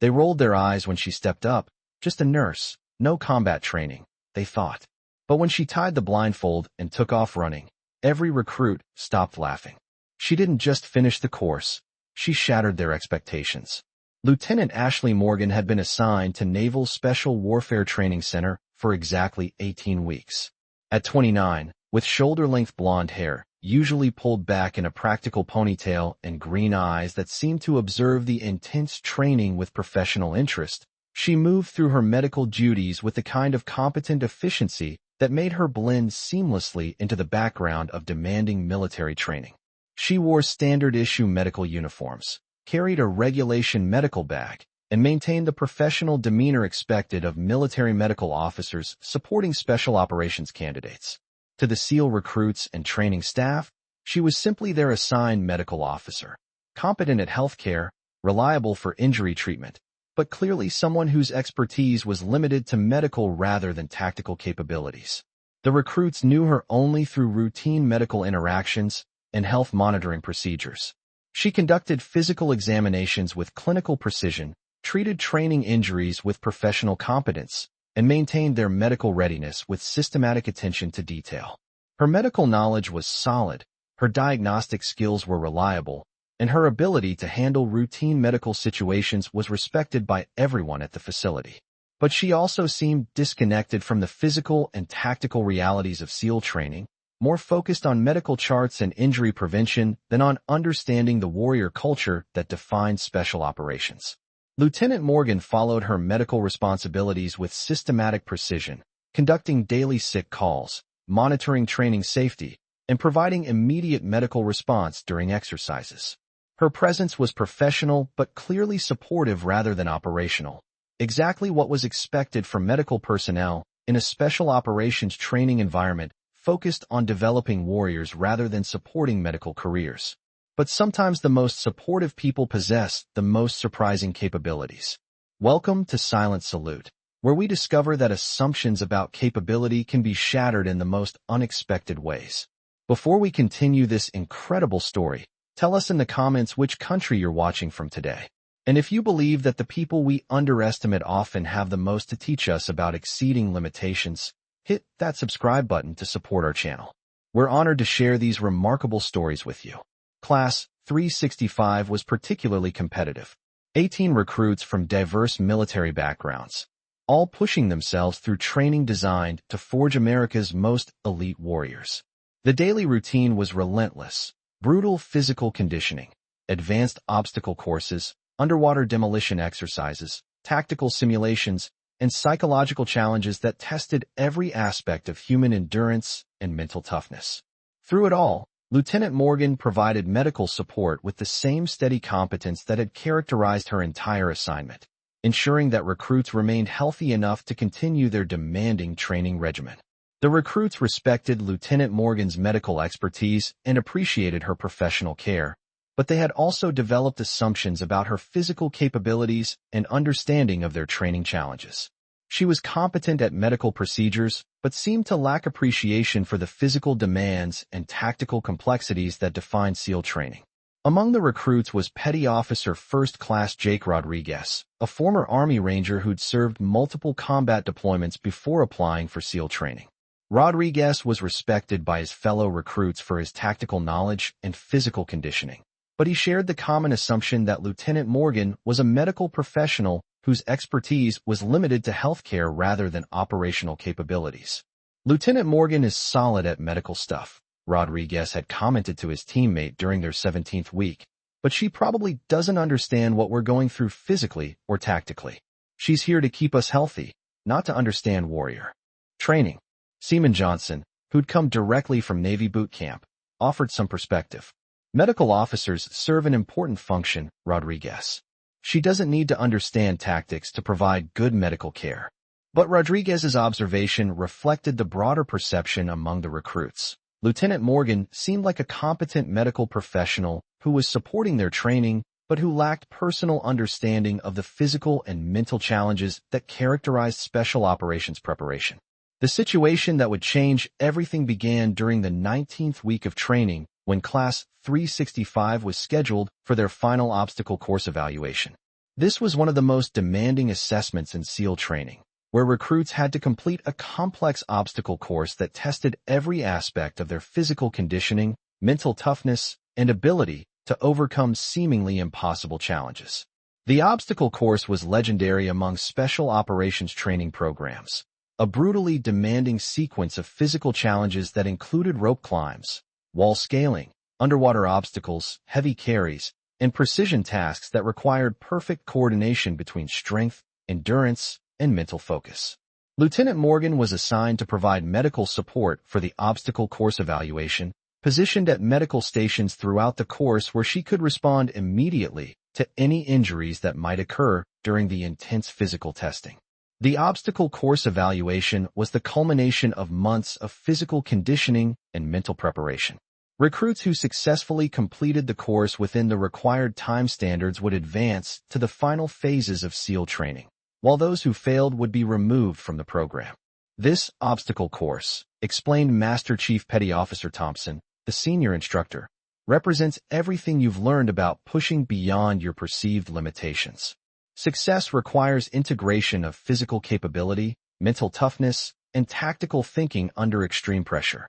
They rolled their eyes when she stepped up. Just a nurse, no combat training, they thought. But when she tied the blindfold and took off running, every recruit stopped laughing. She didn't just finish the course, she shattered their expectations. Lieutenant Ashley Morgan had been assigned to Naval Special Warfare Training Center for exactly 18 weeks. At 29, with shoulder-length blonde hair, usually pulled back in a practical ponytail and green eyes that seemed to observe the intense training with professional interest, she moved through her medical duties with the kind of competent efficiency that made her blend seamlessly into the background of demanding military training. She wore standard-issue medical uniforms, carried a regulation medical bag, and maintained the professional demeanor expected of military medical officers supporting special operations candidates. To the SEAL recruits and training staff, she was simply their assigned medical officer, competent at healthcare, reliable for injury treatment, but clearly someone whose expertise was limited to medical rather than tactical capabilities. The recruits knew her only through routine medical interactions and health monitoring procedures. She conducted physical examinations with clinical precision, treated training injuries with professional competence, and maintained their medical readiness with systematic attention to detail. Her medical knowledge was solid, her diagnostic skills were reliable, and her ability to handle routine medical situations was respected by everyone at the facility. But she also seemed disconnected from the physical and tactical realities of SEAL training, more focused on medical charts and injury prevention than on understanding the warrior culture that defined special operations. Lieutenant Morgan followed her medical responsibilities with systematic precision, conducting daily sick calls, monitoring training safety, and providing immediate medical response during exercises. Her presence was professional but clearly supportive rather than operational, exactly what was expected from medical personnel in a special operations training environment focused on developing warriors rather than supporting medical careers. But sometimes the most supportive people possess the most surprising capabilities. Welcome to Silent Salute, where we discover that assumptions about capability can be shattered in the most unexpected ways. Before we continue this incredible story, tell us in the comments which country you're watching from today. And if you believe that the people we underestimate often have the most to teach us about exceeding limitations, hit that subscribe button to support our channel. We're honored to share these remarkable stories with you. Class 365 was particularly competitive. 18 recruits from diverse military backgrounds, all pushing themselves through training designed to forge America's most elite warriors. The daily routine was relentless, brutal physical conditioning, advanced obstacle courses, underwater demolition exercises, tactical simulations, and psychological challenges that tested every aspect of human endurance and mental toughness. Through it all, Lieutenant Morgan provided medical support with the same steady competence that had characterized her entire assignment, ensuring that recruits remained healthy enough to continue their demanding training regimen. The recruits respected Lieutenant Morgan's medical expertise and appreciated her professional care, but they had also developed assumptions about her physical capabilities and understanding of their training challenges. She was competent at medical procedures, but seemed to lack appreciation for the physical demands and tactical complexities that define SEAL training. Among the recruits was Petty Officer First Class Jake Rodriguez, a former Army Ranger who'd served multiple combat deployments before applying for SEAL training. Rodriguez was respected by his fellow recruits for his tactical knowledge and physical conditioning, but he shared the common assumption that Lieutenant Morgan was a medical professional whose expertise was limited to healthcare rather than operational capabilities. Lieutenant Morgan is solid at medical stuff, Rodriguez had commented to his teammate during their 17th week, but she probably doesn't understand what we're going through physically or tactically. She's here to keep us healthy, not to understand warrior training. Seaman Johnson, who'd come directly from Navy boot camp, offered some perspective. Medical officers serve an important function, Rodriguez. She doesn't need to understand tactics to provide good medical care. But Rodriguez's observation reflected the broader perception among the recruits. Lieutenant Morgan seemed like a competent medical professional who was supporting their training, but who lacked personal understanding of the physical and mental challenges that characterized special operations preparation. The situation that would change everything began during the 19th week of training, when Class 365 was scheduled for their final obstacle course evaluation. This was one of the most demanding assessments in SEAL training, where recruits had to complete a complex obstacle course that tested every aspect of their physical conditioning, mental toughness, and ability to overcome seemingly impossible challenges. The obstacle course was legendary among special operations training programs, a brutally demanding sequence of physical challenges that included rope climbs, wall scaling, underwater obstacles, heavy carries, and precision tasks that required perfect coordination between strength, endurance, and mental focus. Lieutenant Morgan was assigned to provide medical support for the obstacle course evaluation, positioned at medical stations throughout the course where she could respond immediately to any injuries that might occur during the intense physical testing. The obstacle course evaluation was the culmination of months of physical conditioning and mental preparation. Recruits who successfully completed the course within the required time standards would advance to the final phases of SEAL training, while those who failed would be removed from the program. This obstacle course, explained Master Chief Petty Officer Thompson, the senior instructor, represents everything you've learned about pushing beyond your perceived limitations. Success requires integration of physical capability, mental toughness, and tactical thinking under extreme pressure.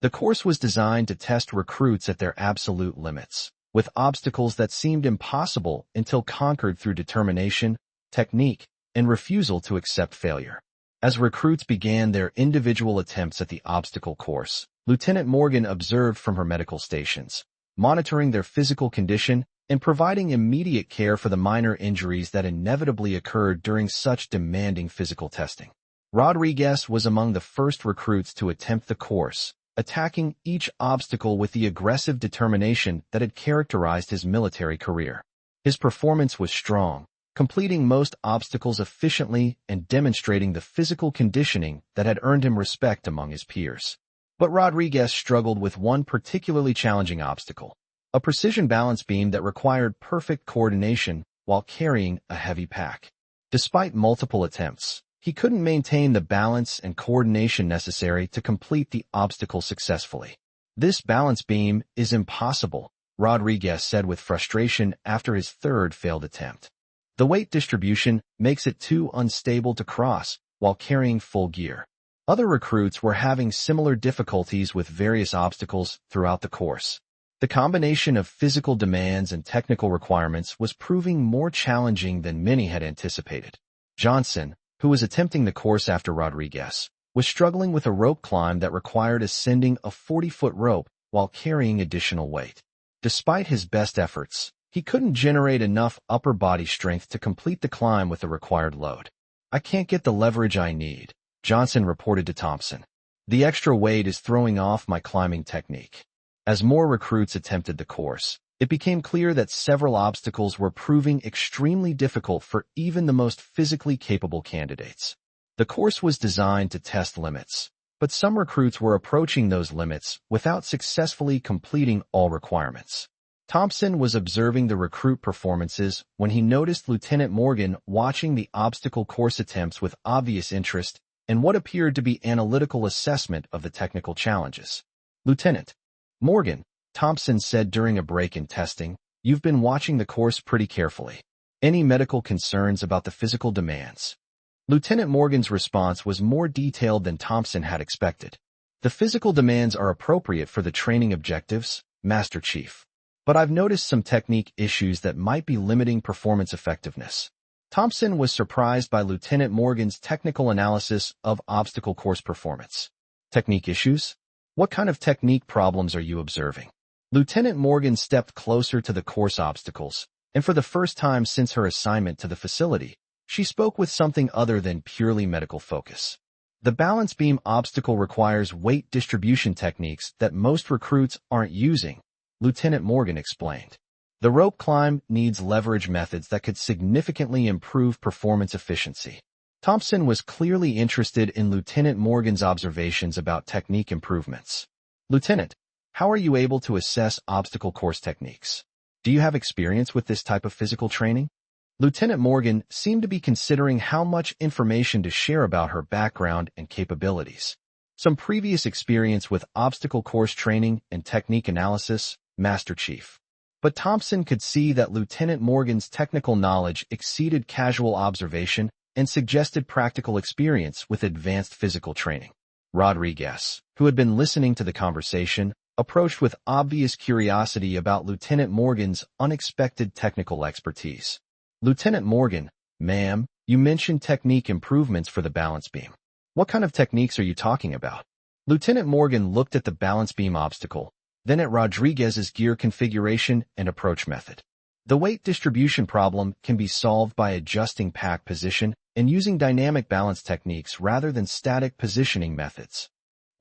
The course was designed to test recruits at their absolute limits, with obstacles that seemed impossible until conquered through determination, technique, and refusal to accept failure. As recruits began their individual attempts at the obstacle course, Lieutenant Morgan observed from her medical stations, monitoring their physical condition and providing immediate care for the minor injuries that inevitably occurred during such demanding physical testing. Rodriguez was among the first recruits to attempt the course, attacking each obstacle with the aggressive determination that had characterized his military career. His performance was strong, completing most obstacles efficiently and demonstrating the physical conditioning that had earned him respect among his peers. But Rodriguez struggled with one particularly challenging obstacle, a precision balance beam that required perfect coordination while carrying a heavy pack. Despite multiple attempts, he couldn't maintain the balance and coordination necessary to complete the obstacle successfully. "This balance beam is impossible," Rodriguez said with frustration after his third failed attempt. "The weight distribution makes it too unstable to cross while carrying full gear." Other recruits were having similar difficulties with various obstacles throughout the course. The combination of physical demands and technical requirements was proving more challenging than many had anticipated. Johnson, who was attempting the course after Rodriguez, was struggling with a rope climb that required ascending a 40-foot rope while carrying additional weight. Despite his best efforts, he couldn't generate enough upper body strength to complete the climb with the required load. "I can't get the leverage I need," Johnson reported to Thompson. "The extra weight is throwing off my climbing technique." As more recruits attempted the course, it became clear that several obstacles were proving extremely difficult for even the most physically capable candidates. The course was designed to test limits, but some recruits were approaching those limits without successfully completing all requirements. Thompson was observing the recruit performances when he noticed Lieutenant Morgan watching the obstacle course attempts with obvious interest and what appeared to be analytical assessment of the technical challenges. "Lieutenant Morgan," Thompson said during a break in testing, "you've been watching the course pretty carefully. Any medical concerns about the physical demands?" Lieutenant Morgan's response was more detailed than Thompson had expected. "The physical demands are appropriate for the training objectives, Master Chief. But I've noticed some technique issues that might be limiting performance effectiveness." Thompson was surprised by Lieutenant Morgan's technical analysis of obstacle course performance. "Technique issues? What kind of technique problems are you observing?" Lieutenant Morgan stepped closer to the course obstacles, and for the first time since her assignment to the facility, she spoke with something other than purely medical focus. "The balance beam obstacle requires weight distribution techniques that most recruits aren't using," Lieutenant Morgan explained. "The rope climb needs leverage methods that could significantly improve performance efficiency." Thompson was clearly interested in Lieutenant Morgan's observations about technique improvements. "Lieutenant, how are you able to assess obstacle course techniques? Do you have experience with this type of physical training?" Lieutenant Morgan seemed to be considering how much information to share about her background and capabilities. "Some previous experience with obstacle course training and technique analysis, Master Chief." But Thompson could see that Lieutenant Morgan's technical knowledge exceeded casual observation and suggested practical experience with advanced physical training. Rodriguez, who had been listening to the conversation, approached with obvious curiosity about Lieutenant Morgan's unexpected technical expertise. Lieutenant Morgan, ma'am, you mentioned technique improvements for the balance beam. What kind of techniques are you talking about? Lieutenant Morgan looked at the balance beam obstacle, then at Rodriguez's gear configuration and approach method. The weight distribution problem can be solved by adjusting pack position and using dynamic balance techniques rather than static positioning methods.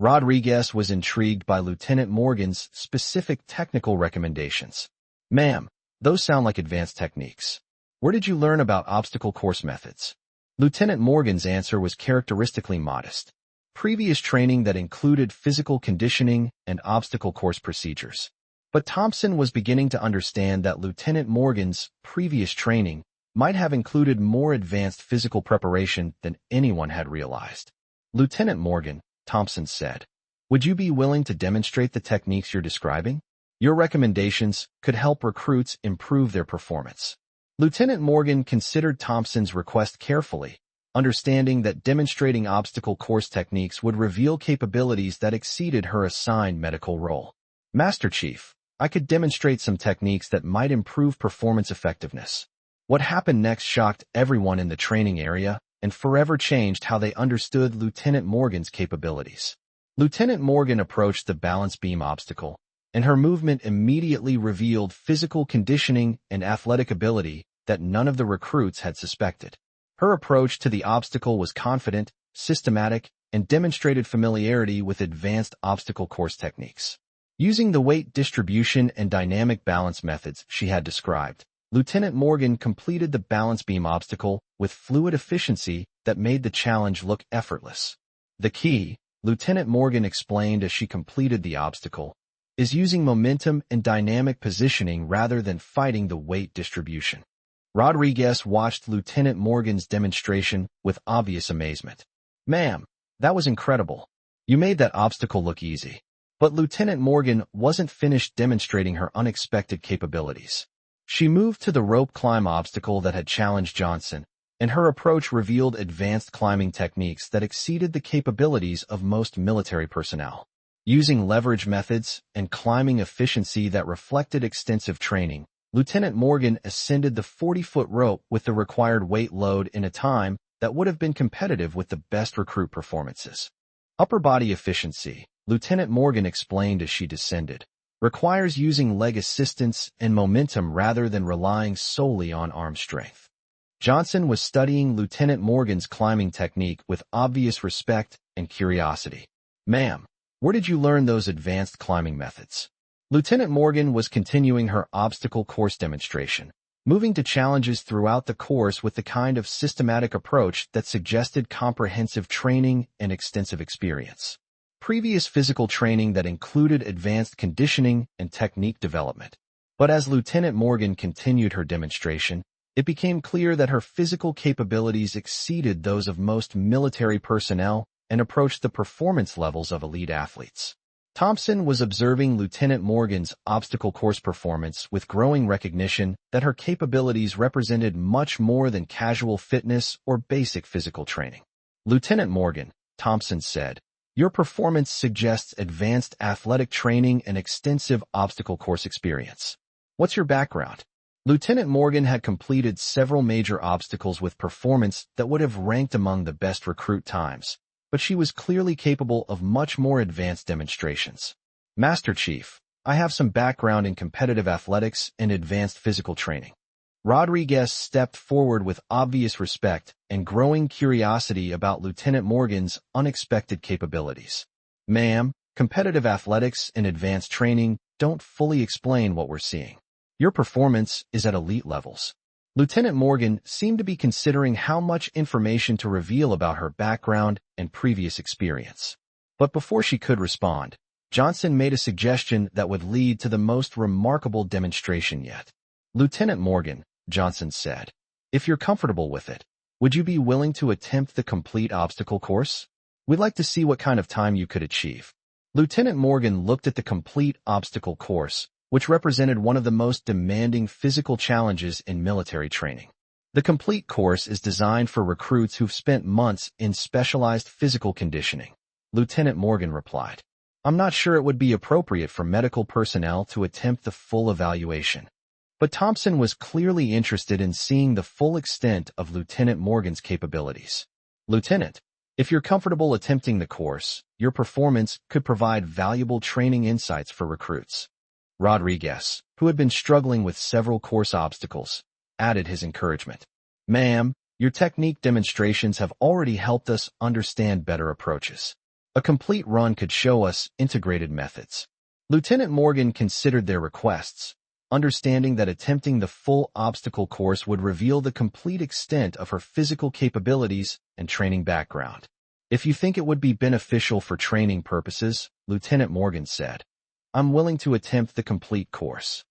Rodriguez was intrigued by Lieutenant Morgan's specific technical recommendations. Ma'am, those sound like advanced techniques. Where did you learn about obstacle course methods? Lieutenant Morgan's answer was characteristically modest. Previous training that included physical conditioning and obstacle course procedures. But Thompson was beginning to understand that Lieutenant Morgan's previous training might have included more advanced physical preparation than anyone had realized. Lieutenant Morgan, Thompson said, would you be willing to demonstrate the techniques you're describing? Your recommendations could help recruits improve their performance. Lieutenant Morgan considered Thompson's request carefully, understanding that demonstrating obstacle course techniques would reveal capabilities that exceeded her assigned medical role. Master Chief, I could demonstrate some techniques that might improve performance effectiveness. What happened next shocked everyone in the training area and forever changed how they understood Lieutenant Morgan's capabilities. Lieutenant Morgan approached the balance beam obstacle, and her movement immediately revealed physical conditioning and athletic ability that none of the recruits had suspected. Her approach to the obstacle was confident, systematic, and demonstrated familiarity with advanced obstacle course techniques. Using the weight distribution and dynamic balance methods she had described, Lieutenant Morgan completed the balance beam obstacle with fluid efficiency that made the challenge look effortless. The key, Lieutenant Morgan explained as she completed the obstacle, is using momentum and dynamic positioning rather than fighting the weight distribution. Rodriguez watched Lieutenant Morgan's demonstration with obvious amazement. Ma'am, that was incredible. You made that obstacle look easy. But Lieutenant Morgan wasn't finished demonstrating her unexpected capabilities. She moved to the rope climb obstacle that had challenged Johnson, and her approach revealed advanced climbing techniques that exceeded the capabilities of most military personnel. Using leverage methods and climbing efficiency that reflected extensive training, Lieutenant Morgan ascended the 40-foot rope with the required weight load in a time that would have been competitive with the best recruit performances. Upper body efficiency, Lieutenant Morgan explained as she descended, requires using leg assistance and momentum rather than relying solely on arm strength. Johnson was studying Lieutenant Morgan's climbing technique with obvious respect and curiosity. Ma'am, where did you learn those advanced climbing methods? Lieutenant Morgan was continuing her obstacle course demonstration, moving to challenges throughout the course with the kind of systematic approach that suggested comprehensive training and extensive experience. Previous physical training that included advanced conditioning and technique development. But as Lieutenant Morgan continued her demonstration, it became clear that her physical capabilities exceeded those of most military personnel and approached the performance levels of elite athletes. Thompson was observing Lieutenant Morgan's obstacle course performance with growing recognition that her capabilities represented much more than casual fitness or basic physical training. Lieutenant Morgan, Thompson said, your performance suggests advanced athletic training and extensive obstacle course experience. What's your background? Lieutenant Morgan had completed several major obstacles with performance that would have ranked among the best recruit times, but she was clearly capable of much more advanced demonstrations. Master Chief, I have some background in competitive athletics and advanced physical training. Rodriguez stepped forward with obvious respect and growing curiosity about Lieutenant Morgan's unexpected capabilities. Ma'am, competitive athletics and advanced training don't fully explain what we're seeing. Your performance is at elite levels. Lieutenant Morgan seemed to be considering how much information to reveal about her background and previous experience. But before she could respond, Johnson made a suggestion that would lead to the most remarkable demonstration yet. Lieutenant Morgan, Johnson said, if you're comfortable with it, would you be willing to attempt the complete obstacle course? We'd like to see what kind of time you could achieve. Lieutenant Morgan looked at the complete obstacle course, which represented one of the most demanding physical challenges in military training. The complete course is designed for recruits who've spent months in specialized physical conditioning, Lieutenant Morgan replied. I'm not sure it would be appropriate for medical personnel to attempt the full evaluation. But Thompson was clearly interested in seeing the full extent of Lieutenant Morgan's capabilities. Lieutenant, if you're comfortable attempting the course, your performance could provide valuable training insights for recruits. Rodriguez, who had been struggling with several course obstacles, added his encouragement. Ma'am, your technique demonstrations have already helped us understand better approaches. A complete run could show us integrated methods. Lieutenant Morgan considered their requests, understanding that attempting the full obstacle course would reveal the complete extent of her physical capabilities and training background. If you think it would be beneficial for training purposes, Lieutenant Morgan said, I'm willing to attempt the complete course.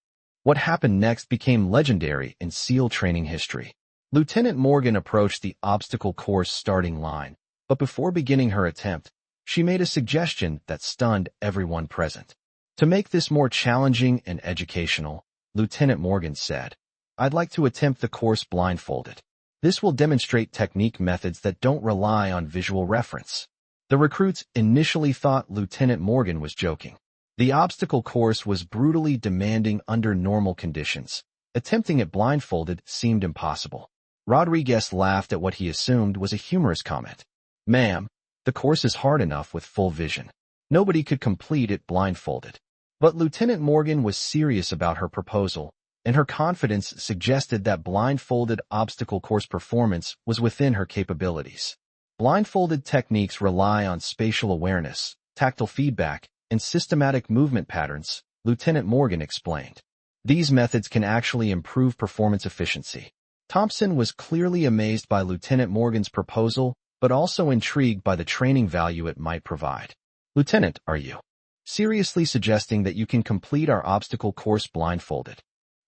What happened next became legendary in SEAL training history. Lieutenant Morgan approached the obstacle course starting line, but before beginning her attempt, she made a suggestion that stunned everyone present. To make this more challenging and educational, Lieutenant Morgan said, I'd like to attempt the course blindfolded. This will demonstrate technique methods that don't rely on visual reference. The recruits initially thought Lieutenant Morgan was joking. The obstacle course was brutally demanding under normal conditions. Attempting it blindfolded seemed impossible. Rodriguez laughed at what he assumed was a humorous comment. Ma'am, the course is hard enough with full vision. Nobody could complete it blindfolded. But Lieutenant Morgan was serious about her proposal, and her confidence suggested that blindfolded obstacle course performance was within her capabilities. Blindfolded techniques rely on spatial awareness, tactile feedback, and systematic movement patterns, Lieutenant Morgan explained. These methods can actually improve performance efficiency. Thompson was clearly amazed by Lieutenant Morgan's proposal, but also intrigued by the training value it might provide. Lieutenant, are you seriously suggesting that you can complete our obstacle course blindfolded?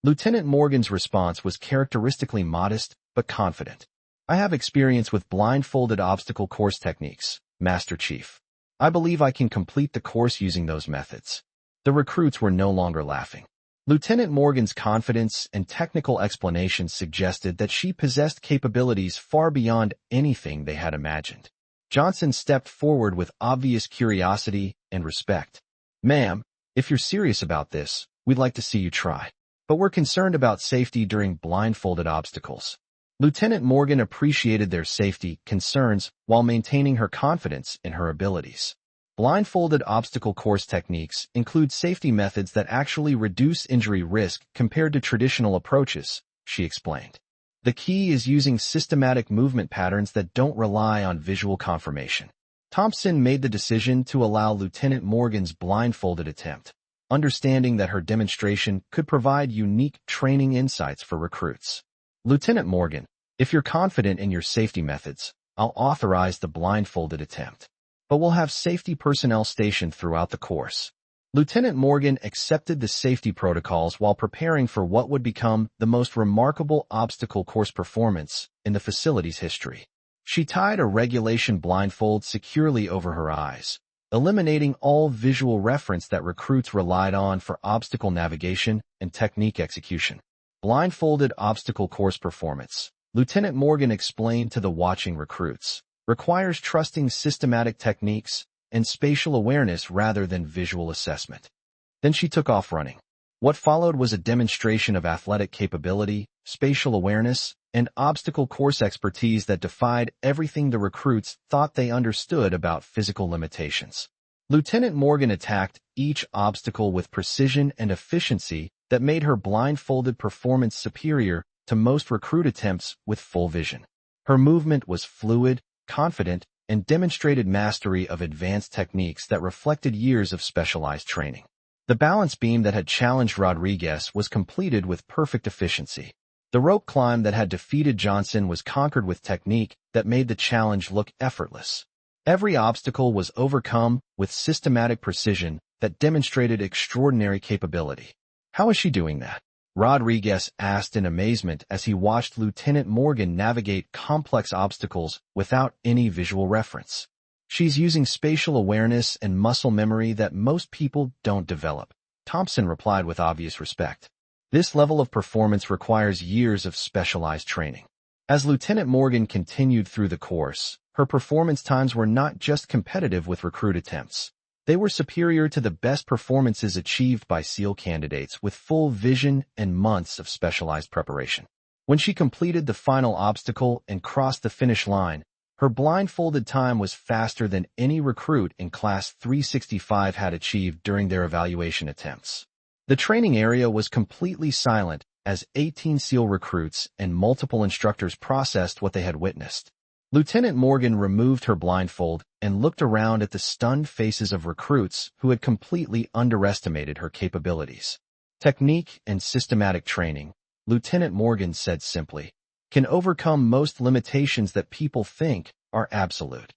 Lieutenant Morgan's response was characteristically modest but confident. I have experience with blindfolded obstacle course techniques, Master Chief. I believe I can complete the course using those methods. The recruits were no longer laughing. Lieutenant Morgan's confidence and technical explanations suggested that she possessed capabilities far beyond anything they had imagined. Johnson stepped forward with obvious curiosity and respect. Ma'am, if you're serious about this, we'd like to see you try. But we're concerned about safety during blindfolded obstacles. Lieutenant Morgan appreciated their safety concerns while maintaining her confidence in her abilities. Blindfolded obstacle course techniques include safety methods that actually reduce injury risk compared to traditional approaches, she explained. The key is using systematic movement patterns that don't rely on visual confirmation. Thompson made the decision to allow Lieutenant Morgan's blindfolded attempt, understanding that her demonstration could provide unique training insights for recruits. Lieutenant Morgan, if you're confident in your safety methods, I'll authorize the blindfolded attempt. But we'll have safety personnel stationed throughout the course. Lieutenant Morgan accepted the safety protocols while preparing for what would become the most remarkable obstacle course performance in the facility's history. She tied a regulation blindfold securely over her eyes, eliminating all visual reference that recruits relied on for obstacle navigation and technique execution. Blindfolded obstacle course performance, Lieutenant Morgan explained to the watching recruits, requires trusting systematic techniques and spatial awareness rather than visual assessment. Then she took off running. What followed was a demonstration of athletic capability, spatial awareness, and obstacle course expertise that defied everything the recruits thought they understood about physical limitations. Lieutenant Morgan attacked each obstacle with precision and efficiency that made her blindfolded performance superior to most recruit attempts with full vision. Her movement was fluid, confident, and demonstrated mastery of advanced techniques that reflected years of specialized training. The balance beam that had challenged Rodriguez was completed with perfect efficiency. The rope climb that had defeated Johnson was conquered with technique that made the challenge look effortless. Every obstacle was overcome with systematic precision that demonstrated extraordinary capability. How is she doing that? Rodriguez asked in amazement as he watched Lieutenant Morgan navigate complex obstacles without any visual reference. She's using spatial awareness and muscle memory that most people don't develop, Thompson replied with obvious respect. This level of performance requires years of specialized training. As Lieutenant Morgan continued through the course, her performance times were not just competitive with recruit attempts. They were superior to the best performances achieved by SEAL candidates with full vision and months of specialized preparation. When she completed the final obstacle and crossed the finish line, her blindfolded time was faster than any recruit in Class 365 had achieved during their evaluation attempts. The training area was completely silent as 18 SEAL recruits and multiple instructors processed what they had witnessed. Lieutenant Morgan removed her blindfold and looked around at the stunned faces of recruits who had completely underestimated her capabilities. Technique and systematic training, Lieutenant Morgan said simply, can overcome most limitations that people think are absolute.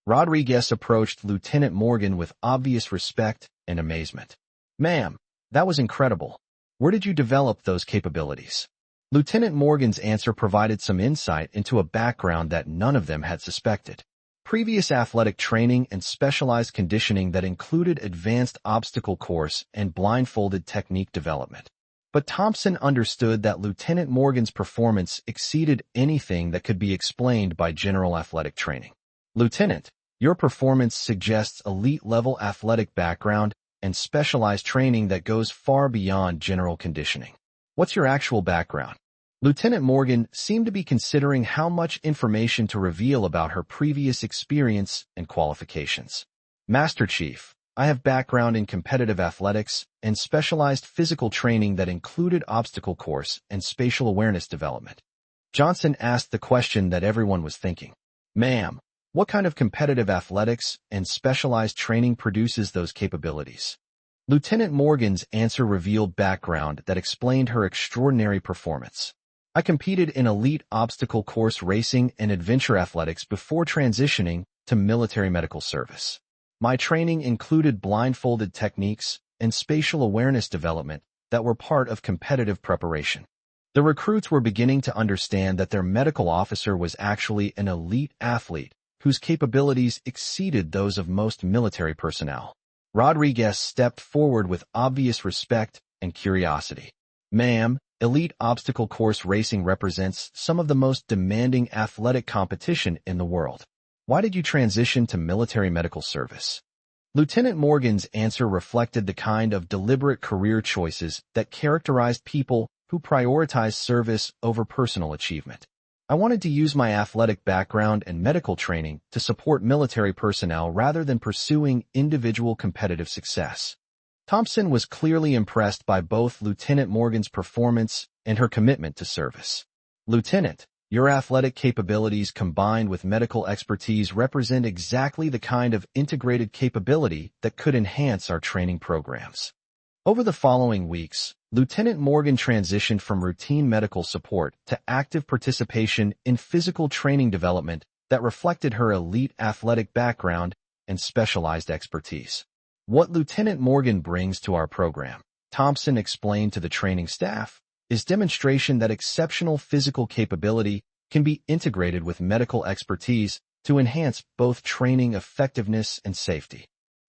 Rodriguez approached Lieutenant Morgan with obvious respect and amazement. "Ma'am, that was incredible. Where did you develop those capabilities?" Lieutenant Morgan's answer provided some insight into a background that none of them had suspected. Previous athletic training and specialized conditioning that included advanced obstacle course and blindfolded technique development. But Thompson understood that Lieutenant Morgan's performance exceeded anything that could be explained by general athletic training. "Lieutenant, your performance suggests elite-level athletic background and specialized training that goes far beyond general conditioning. What's your actual background?" Lieutenant Morgan seemed to be considering how much information to reveal about her previous experience and qualifications. "Master Chief, I have background in competitive athletics and specialized physical training that included obstacle course and spatial awareness development." Johnson asked the question that everyone was thinking. "Ma'am, what kind of competitive athletics and specialized training produces those capabilities?" Lieutenant Morgan's answer revealed background that explained her extraordinary performance. "I competed in elite obstacle course racing and adventure athletics before transitioning to military medical service. My training included blindfolded techniques and spatial awareness development that were part of competitive preparation." The recruits were beginning to understand that their medical officer was actually an elite athlete whose capabilities exceeded those of most military personnel. Rodriguez stepped forward with obvious respect and curiosity. "Ma'am, elite obstacle course racing represents some of the most demanding athletic competition in the world. Why did you transition to military medical service?" Lieutenant Morgan's answer reflected the kind of deliberate career choices that characterized people who prioritize service over personal achievement. "I wanted to use my athletic background and medical training to support military personnel rather than pursuing individual competitive success." Thompson was clearly impressed by both Lieutenant Morgan's performance and her commitment to service. "Lieutenant, your athletic capabilities combined with medical expertise represent exactly the kind of integrated capability that could enhance our training programs." Over the following weeks, Lieutenant Morgan transitioned from routine medical support to active participation in physical training development that reflected her elite athletic background and specialized expertise. "What Lieutenant Morgan brings to our program," Thompson explained to the training staff, "is demonstration that exceptional physical capability can be integrated with medical expertise to enhance both training effectiveness and safety."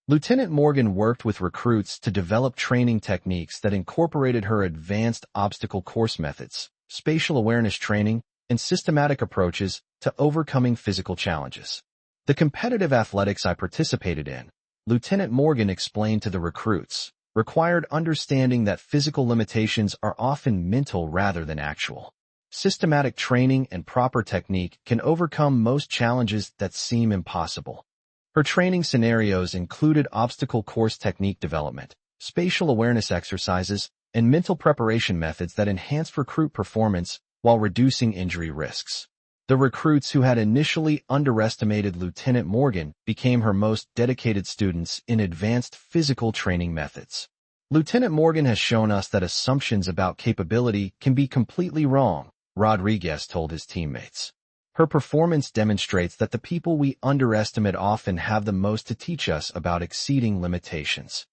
Lieutenant Morgan worked with recruits to develop training techniques that incorporated her advanced obstacle course methods, spatial awareness training, and systematic approaches to overcoming physical challenges. "The competitive athletics I participated in," Lieutenant Morgan explained to the recruits, "required understanding that physical limitations are often mental rather than actual. Systematic training and proper technique can overcome most challenges that seem impossible." Her training scenarios included obstacle course technique development, spatial awareness exercises, and mental preparation methods that enhanced recruit performance while reducing injury risks. The recruits who had initially underestimated Lieutenant Morgan became her most dedicated students in advanced physical training methods. "Lieutenant Morgan has shown us that assumptions about capability can be completely wrong," Rodriguez told his teammates. "Her performance demonstrates that the people we underestimate often have the most to teach us about exceeding limitations."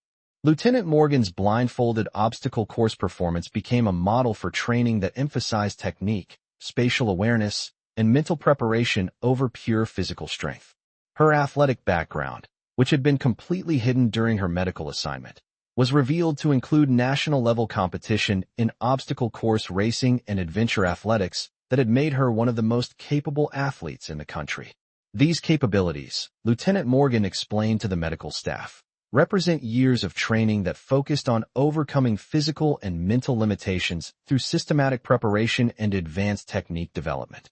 Lieutenant Morgan's blindfolded obstacle course performance became a model for training that emphasized technique, spatial awareness, and mental preparation over pure physical strength. Her athletic background, which had been completely hidden during her medical assignment, was revealed to include national-level competition in obstacle course racing and adventure athletics that had made her one of the most capable athletes in the country. These capabilities, Lieutenant Morgan explained to the medical staff, represent years of training that focused on overcoming physical and mental limitations through systematic preparation and advanced technique development.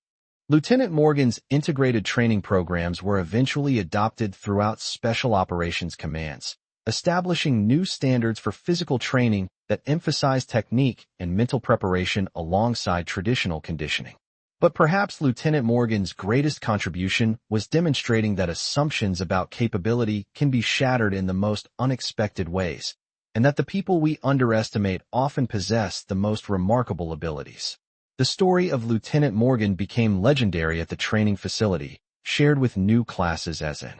Lieutenant Morgan's integrated training programs were eventually adopted throughout Special Operations Commands, establishing new standards for physical training that emphasize technique and mental preparation alongside traditional conditioning. But perhaps Lieutenant Morgan's greatest contribution was demonstrating that assumptions about capability can be shattered in the most unexpected ways, and that the people we underestimate often possess the most remarkable abilities. The story of Lieutenant Morgan became legendary at the training facility, shared with new classes as an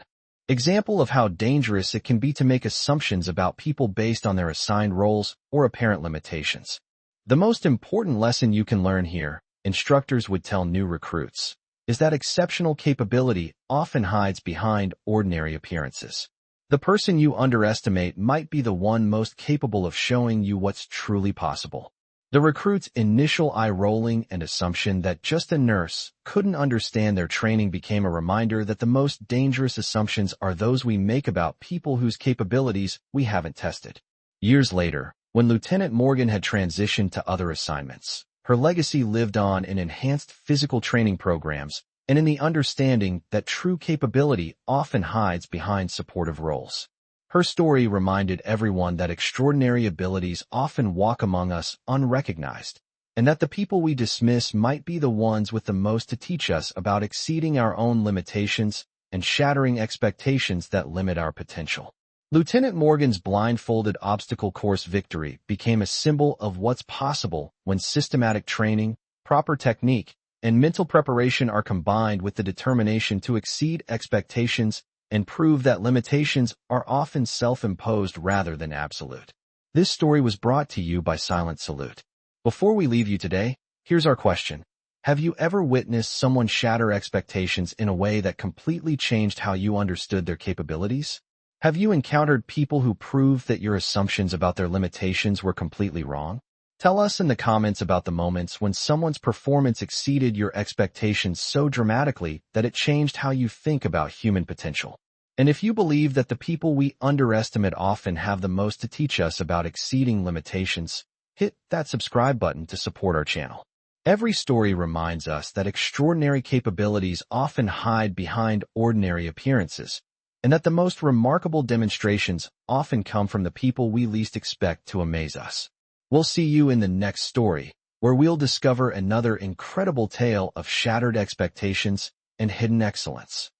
example of how dangerous it can be to make assumptions about people based on their assigned roles or apparent limitations. The most important lesson you can learn here, instructors would tell new recruits, is that exceptional capability often hides behind ordinary appearances. The person you underestimate might be the one most capable of showing you what's truly possible. The recruit's initial eye-rolling and assumption that just a nurse couldn't understand their training became a reminder that the most dangerous assumptions are those we make about people whose capabilities we haven't tested. Years later, when Lieutenant Morgan had transitioned to other assignments, her legacy lived on in enhanced physical training programs and in the understanding that true capability often hides behind supportive roles. Her story reminded everyone that extraordinary abilities often walk among us unrecognized, and that the people we dismiss might be the ones with the most to teach us about exceeding our own limitations and shattering expectations that limit our potential. Lieutenant Morgan's blindfolded obstacle course victory became a symbol of what's possible when systematic training, proper technique, and mental preparation are combined with the determination to exceed expectations and prove that limitations are often self-imposed rather than absolute. This story was brought to you by Silent Salute. Before we leave you today, here's our question. Have you ever witnessed someone shatter expectations in a way that completely changed how you understood their capabilities? Have you encountered people who proved that your assumptions about their limitations were completely wrong? Tell us in the comments about the moments when someone's performance exceeded your expectations so dramatically that it changed how you think about human potential. And if you believe that the people we underestimate often have the most to teach us about exceeding limitations, hit that subscribe button to support our channel. Every story reminds us that extraordinary capabilities often hide behind ordinary appearances, and that the most remarkable demonstrations often come from the people we least expect to amaze us. We'll see you in the next story, where we'll discover another incredible tale of shattered expectations and hidden excellence.